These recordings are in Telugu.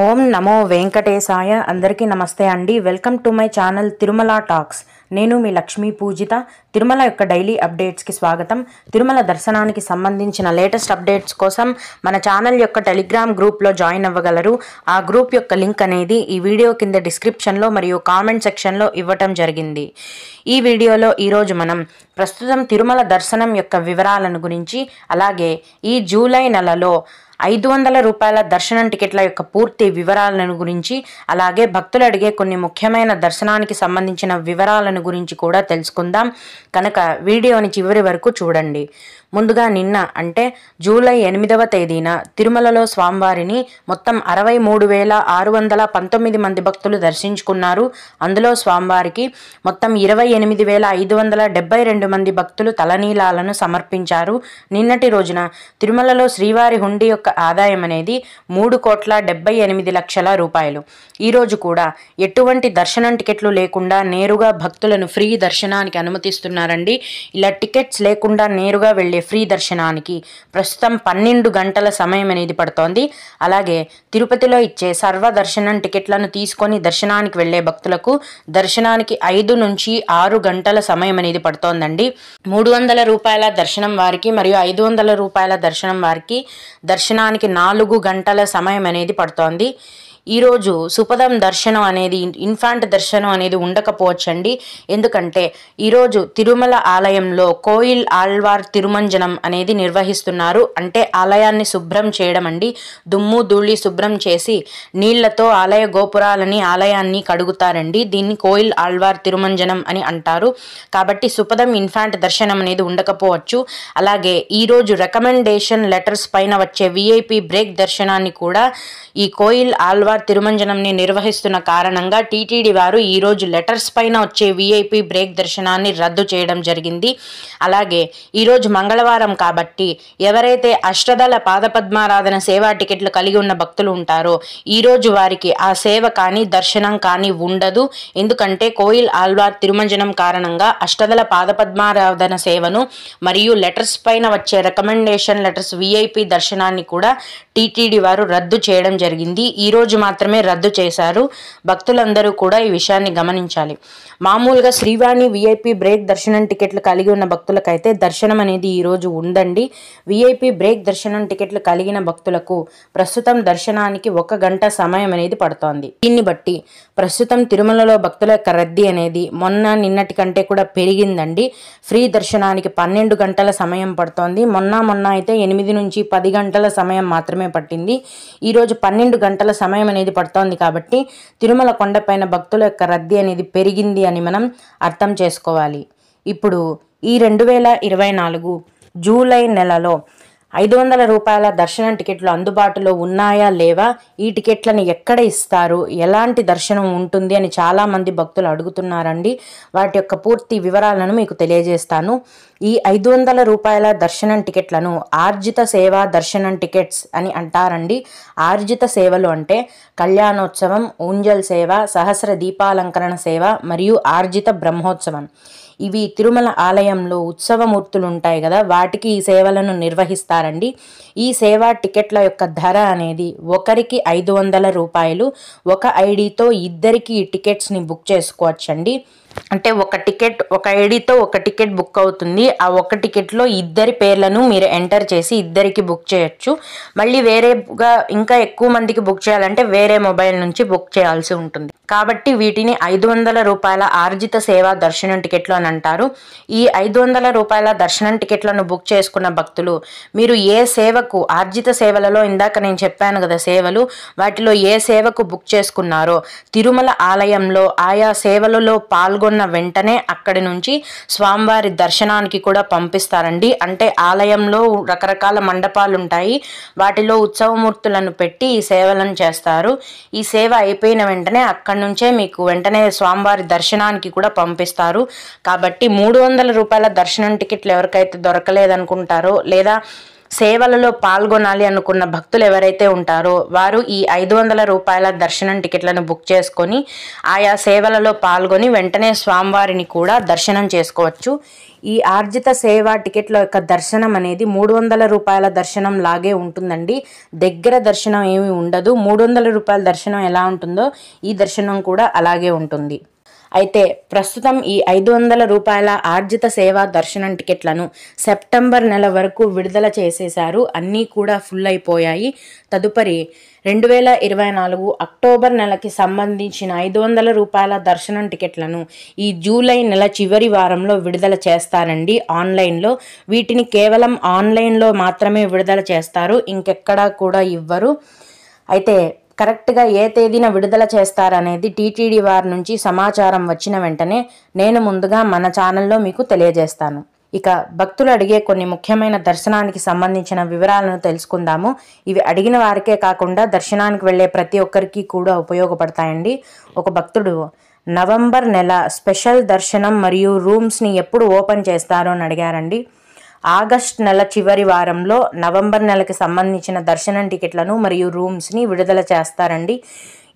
ఓం నమో వెంకటేశాయ. అందరికీ నమస్తే అండి. Welcome to my channel Tirumala talks. నేను మీ లక్ష్మీ పూజిత. తిరుమల యొక్క డైలీ అప్డేట్స్కి స్వాగతం. తిరుమల దర్శనానికి సంబంధించిన లేటెస్ట్ అప్డేట్స్ కోసం మన ఛానల్ యొక్క టెలిగ్రామ్ గ్రూప్లో జాయిన్ అవ్వగలరు. ఆ గ్రూప్ యొక్క లింక్ అనేది ఈ వీడియో కింద డిస్క్రిప్షన్లో మరియు కామెంట్ సెక్షన్లో ఇవ్వటం జరిగింది. ఈ వీడియోలో ఈరోజు మనం ప్రస్తుతం తిరుమల దర్శనం యొక్క వివరాలను గురించి, అలాగే ఈ జూలై నెలలో 500 రూపాయల దర్శనం టికెట్ల యొక్క పూర్తి వివరాలను గురించి, అలాగే భక్తులు అడిగే కొన్ని ముఖ్యమైన దర్శనానికి సంబంధించిన వివరాలను గురించి కూడా తెలుసుకుందాం. కనుక వీడియోని చివరి వరకు చూడండి. ముందుగా నిన్న అంటే జూలై 8వ తేదీన తిరుమలలో స్వామివారిని మొత్తం 63,619 మంది భక్తులు దర్శించుకున్నారు. అందులో స్వామివారికి మొత్తం 28,572 మంది భక్తులు తలనీలాలను సమర్పించారు. నిన్నటి రోజున తిరుమలలో శ్రీవారి హుండీ యొక్క ఆదాయం అనేది 3,78,00,000 రూపాయలు. ఈరోజు కూడా ఎటువంటి దర్శనం టికెట్లు లేకుండా నేరుగా భక్తులను ఫ్రీ దర్శనానికి అనుమతిస్తున్నారండి. ఇలా టికెట్స్ లేకుండా నేరుగా వెళ్ళే ఫ్రీ దర్శనానికి ప్రస్తుతం 12 గంటల సమయం అనేది పడుతోంది. అలాగే తిరుపతిలో ఇచ్చే సర్వ దర్శనం టికెట్లను తీసుకొని దర్శనానికి వెళ్ళే భక్తులకు దర్శనానికి 5 నుంచి 6 గంటల సమయం అనేది పడుతోందండి. 300 రూపాయల దర్శనం వారికి మరియు 500 రూపాయల దర్శనం వారికి దర్శనానికి 4 గంటల సమయం అనేది పడుతోంది. ఈరోజు సుపదం దర్శనం అనేది, ఇన్ఫాంట్ దర్శనం అనేది ఉండకపోవచ్చండి. ఎందుకంటే ఈరోజు తిరుమల ఆలయంలో కోయిల్ ఆళ్వార్ తిరుమంజనం అనేది నిర్వహిస్తున్నారు. అంటే ఆలయాన్ని శుభ్రం చేయడం అండి. దుమ్ము ధూళి శుభ్రం చేసి నీళ్లతో ఆలయ గోపురాలని, ఆలయాన్ని కడుగుతారండి. దీన్ని కోయిల్ ఆళ్వార్ తిరుమంజనం అని అంటారు. కాబట్టి సుపదం ఇన్ఫాంట్ దర్శనం అనేది ఉండకపోవచ్చు. అలాగే ఈరోజు రికమెండేషన్ లెటర్స్ పైన వచ్చే విఐపి బ్రేక్ దర్శనాన్ని కూడా ఈ కోయిల్ ఆళ్వార్ తిరుమంజనంని నిర్వహిస్తున్న కారణంగా టీటీడీ వారు ఈరోజు లెటర్స్ పైన వచ్చే విఐపి బ్రేక్ దర్శనాన్ని రద్దు చేయడం జరిగింది. అలాగే ఈరోజు మంగళవారం కాబట్టి ఎవరైతే అష్టదళ పాదపద్మారాధన సేవా టికెట్లు కలిగి ఉన్న భక్తులు ఉంటారో ఈరోజు వారికి ఆ సేవ కానీ దర్శనం కానీ ఉండదు. ఎందుకంటే కోయిల్ ఆళ్వార్ తిరుమంజనం కారణంగా అష్టదళ పాదపద్మారాధన సేవను మరియు లెటర్స్ పైన వచ్చే రికమెండేషన్ లెటర్స్ విఐపి దర్శనాన్ని కూడా టీటీడీ వారు రద్దు చేయడం జరిగింది. ఈరోజు మాత్రమే రద్దు చేశారు. భక్తులందరూ కూడా ఈ విషయాన్ని గమనించాలి. మామూలుగా శ్రీవాణి విఐపి బ్రేక్ దర్శనం టికెట్లు కలిగి ఉన్న భక్తులకైతే దర్శనం అనేది ఈరోజు ఉందండి. విఐపి బ్రేక్ దర్శనం టికెట్లు కలిగిన భక్తులకు ప్రస్తుతం దర్శనానికి 1 గంట సమయం అనేది పడుతోంది. దీన్ని బట్టి ప్రస్తుతం తిరుమలలో భక్తుల యొక్క రద్దీ అనేది నిన్నటి కంటే కూడా పెరిగిందండి. ఫ్రీ దర్శనానికి 12 గంటల సమయం పడుతోంది. మొన్న అయితే 8 నుంచి 10 గంటల సమయం మాత్రమే పట్టింది. ఈరోజు 12 గంటల సమయం అనేది పడుతోంది. కాబట్టి తిరుమల కొండపైన భక్తుల యొక్క రద్దీ అనేది పెరిగింది అని మనం అర్థం చేసుకోవాలి. ఇప్పుడు ఈ 2024 జూలై నెలలో 500 రూపాయల దర్శనం టికెట్లు అందుబాటులో ఉన్నాయా లేవా, ఈ టికెట్లను ఎక్కడ ఇస్తారు, ఎలాంటి దర్శనం ఉంటుంది అని చాలామంది భక్తులు అడుగుతున్నారండి. వాటి యొక్క పూర్తి వివరాలను మీకు తెలియజేస్తాను. ఈ 500 రూపాయల దర్శనం టికెట్లను ఆర్జిత సేవా దర్శనం టికెట్స్ అని అంటారండి. ఆర్జిత సేవలు అంటే కళ్యాణోత్సవం, ఊంజల్ సేవ, సహస్ర దీపాలంకరణ సేవ మరియు ఆర్జిత బ్రహ్మోత్సవం. ఇవి తిరుమల ఆలయంలో ఉత్సవమూర్తులు ఉంటాయి కదా, వాటికి ఈ సేవలను నిర్వహిస్తారండి. ఈ సేవా టికెట్ల యొక్క ధర అనేది ఒకరికి 500 రూపాయలు. ఒక ఐడితో ఇద్దరికి ఈ టికెట్స్ని బుక్ చేసుకోవచ్చండి. అంటే ఒక ఐడితో ఒక టికెట్ బుక్ అవుతుంది. ఆ ఒక టికెట్లో ఇద్దరి పేర్లను మీరు ఎంటర్ చేసి ఇద్దరికి బుక్ చేయొచ్చు. మళ్ళీ వేరేగా ఇంకా ఎక్కువ మందికి బుక్ చేయాలంటే వేరే మొబైల్ నుంచి బుక్ చేయాల్సి ఉంటుంది. కాబట్టి వీటిని 500 రూపాయల ఆర్జిత సేవా దర్శనం టికెట్లు అని అంటారు. ఈ 500 రూపాయల దర్శనం టికెట్లను బుక్ చేసుకున్న భక్తులు మీరు ఏ సేవకు, ఆర్జిత సేవలలో ఇందాక నేను చెప్పాను కదా సేవలు, వాటిలో ఏ సేవకు బుక్ చేసుకున్నారో తిరుమల ఆలయంలో ఆయా సేవలలో పాల్గొన్న వెంటనే అక్కడి నుంచి స్వామివారి దర్శనానికి కూడా పంపిస్తారండి. అంటే ఆలయంలో రకరకాల మండపాలు ఉంటాయి, వాటిలో ఉత్సవమూర్తులను పెట్టి ఈ సేవలను చేస్తారు. ఈ సేవ అయిపోయిన వెంటనే అక్కడి నుంచే మీకు వెంటనే స్వామివారి దర్శనానికి కూడా పంపిస్తారు. కాబట్టి 300 రూపాయల దర్శనం టికెట్లు ఎవరికైతే దొరకలేదనుకుంటారో, లేదా సేవలలో పాల్గొనాలి అనుకున్న భక్తులు ఎవరైతే ఉంటారో వారు ఈ 500 రూపాయల దర్శనం టికెట్లను బుక్ చేసుకొని ఆయా సేవలలో పాల్గొని వెంటనే స్వామివారిని కూడా దర్శనం చేసుకోవచ్చు. ఈ ఆర్జిత సేవా టికెట్ల యొక్క దర్శనం అనేది 300 రూపాయల దర్శనం లాగే ఉంటుందండి. దగ్గర దర్శనం ఏమీ ఉండదు. 300 రూపాయల దర్శనం ఎలా ఉంటుందో ఈ దర్శనం కూడా అలాగే ఉంటుంది. అయితే ప్రస్తుతం ఈ 500 రూపాయల ఆర్జిత సేవా దర్శనం టికెట్లను సెప్టెంబర్ నెల వరకు విడుదల చేసేశారు. అన్నీ కూడా ఫుల్ అయిపోయాయి. తదుపరి 2024 అక్టోబర్ నెలకి సంబంధించిన 500 రూపాయల దర్శనం టికెట్లను ఈ జూలై నెల చివరి వారంలో విడుదల చేస్తారండి ఆన్లైన్లో. వీటిని కేవలం ఆన్లైన్లో మాత్రమే విడుదల చేస్తారు, ఇంకెక్కడా కూడా ఇవ్వరు. అయితే కరెక్ట్గా ఏ తేదీన విడుదల చేస్తారనేది టీటీడీ వారి నుంచి సమాచారం వచ్చిన వెంటనే నేను ముందుగా మన ఛానల్లో మీకు తెలియజేస్తాను. ఇక భక్తులు అడిగే కొన్ని ముఖ్యమైన దర్శనానికి సంబంధించిన వివరాలను తెలుసుకుందాము. ఇవి అడిగిన వారికే కాకుండా దర్శనానికి వెళ్ళే ప్రతి ఒక్కరికి కూడా ఉపయోగపడతాయండి. ఒక భక్తుడు నవంబర్ నెల స్పెషల్ దర్శనం మరియు రూమ్స్ని ఎప్పుడు ఓపెన్ చేస్తారో అని అడిగారండి. ఆగస్ట్ నెల చివరి వారంలో నవంబర్ నెలకి సంబంధించిన దర్శనం టికెట్లను మరియు రూమ్స్ని విడుదల చేస్తారండి.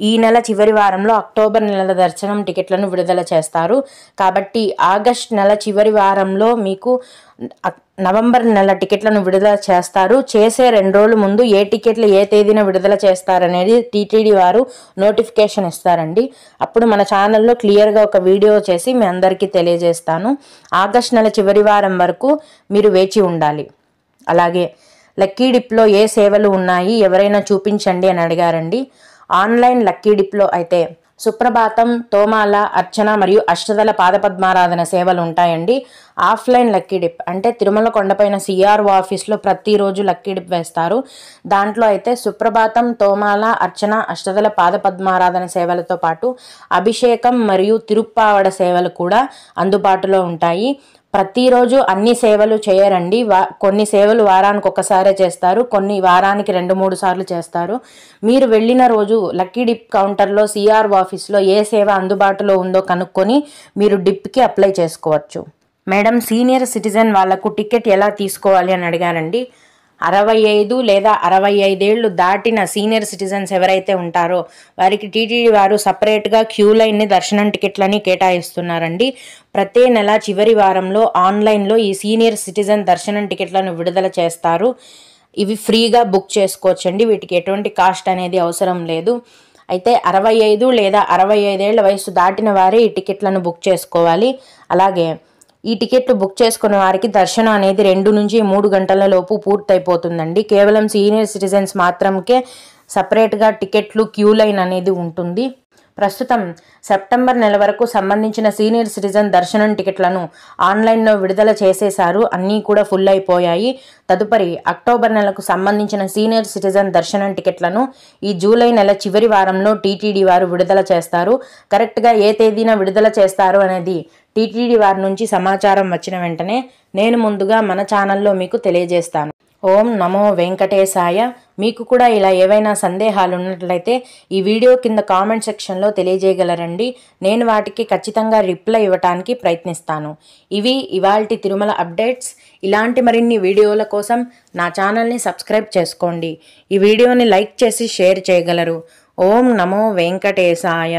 ఈ నెల చివరి వారంలో అక్టోబర్ నెల దర్శనం టికెట్లను విడుదల చేస్తారు. కాబట్టి ఆగస్ట్ నెల చివరి వారంలో మీకు నవంబర్ నెల టికెట్లను విడుదల చేస్తారు. చేసే 2 రోజుల ముందు ఏ టికెట్లు ఏ తేదీన విడుదల చేస్తారనేది టీటీడీ వారు నోటిఫికేషన్ ఇస్తారండి. అప్పుడు మన ఛానల్లో క్లియర్గా ఒక వీడియో చేసి మీ అందరికీ తెలియజేస్తాను. ఆగస్ట్ నెల చివరి వారం వరకు మీరు వేచి ఉండాలి. అలాగే లక్కీ డిప్లో ఏ సేవలు ఉన్నాయి, ఎవరైనా చూపించండి అని అడిగారండి. ఆన్లైన్ లక్కీ డిప్లో అయితే సుప్రభాతం, తోమాల, అర్చన మరియు అష్టదళ పాదపద్మారాధన సేవలు ఉంటాయండి. ఆఫ్లైన్ లక్కీ డిప్ అంటే తిరుమల కొండపైన సిఆర్ఓ ఆఫీస్లో ప్రతిరోజు లక్కీ డిప్ వేస్తారు. దాంట్లో అయితే సుప్రభాతం, తోమాల, అర్చన, అష్టదళ పాదపద్మారాధన సేవలతో పాటు అభిషేకం మరియు తిరుప్పావడ సేవలు కూడా అందుబాటులో ఉంటాయి. ప్రతిరోజు అన్ని సేవలు చేయరండి. కొన్ని సేవలు వారానికి ఒకసారే చేస్తారు, కొన్ని వారానికి 2-3 సార్లు చేస్తారు. మీరు వెళ్ళిన రోజు లక్కీ డిప్ కౌంటర్లో సిఆర్ఓ ఆఫీస్లో ఏ సేవ అందుబాటులో ఉందో కనుక్కొని మీరు డిప్కి అప్లై చేసుకోవచ్చు. మేడం, సీనియర్ సిటిజన్ వాళ్లకు టికెట్ ఎలా తీసుకోవాలి అని అడిగారండి. 65 లేదా 65 ఏళ్ళు దాటిన సీనియర్ సిటిజన్స్ ఎవరైతే ఉంటారో వారికి టీటీడీ వారు సపరేట్గా క్యూ లైన్ని దర్శనం టికెట్లని కేటాయిస్తున్నారండి. ప్రతి నెల చివరి వారంలో ఆన్లైన్లో ఈ సీనియర్ సిటిజన్ దర్శనం టికెట్లను విడుదల చేస్తారు. ఇవి ఫ్రీగా బుక్ చేసుకోవచ్చండి. వీటికి ఎటువంటి కాస్ట్ అనేది అవసరం లేదు. అయితే 65 లేదా 65 ఏళ్ల వయసు దాటిన వారే ఈ టికెట్లను బుక్ చేసుకోవాలి. అలాగే ఈ టికెట్లు బుక్ చేసుకున్న వారికి దర్శనం అనేది 2 నుంచి 3 గంటల లోపు పూర్తయిపోతుందండి. కేవలం సీనియర్ సిటిజన్స్ మాత్రమే సపరేట్గా టికెట్లు క్యూ లైన్ అనేది ఉంటుంది. ప్రస్తుతం సెప్టెంబర్ నెల వరకు సంబంధించిన సీనియర్ సిటిజన్ దర్శనం టికెట్లను ఆన్లైన్లో విడుదల చేసేశారు. అన్నీ కూడా ఫుల్ అయిపోయాయి. తదుపరి అక్టోబర్ నెలకు సంబంధించిన సీనియర్ సిటిజన్ దర్శనం టికెట్లను ఈ జూలై నెల చివరి వారంలో టీటీడీ వారు విడుదల చేస్తారు. కరెక్ట్గా ఏ తేదీన విడుదల చేస్తారు అనేది టీటీడీ వారి నుంచి సమాచారం వచ్చిన వెంటనే నేను ముందుగా మన ఛానల్లో మీకు తెలియజేస్తాను. ఓం నమో వెంకటేశాయ. మీకు కూడా ఇలా ఏవైనా సందేహాలు ఉన్నట్లయితే ఈ వీడియో కింద కామెంట్ సెక్షన్లో తెలియజేయగలరండి. నేను వాటికి ఖచ్చితంగా రిప్లై ఇవ్వడానికి ప్రయత్నిస్తాను. ఇవి ఇవాల్టి తిరుమల అప్డేట్స్. ఇలాంటి మరిన్ని వీడియోల కోసం నా ఛానల్ని సబ్స్క్రైబ్ చేసుకోండి. ఈ వీడియోని లైక్ చేసి షేర్ చేయగలరు. ఓం నమో వెంకటేశాయ.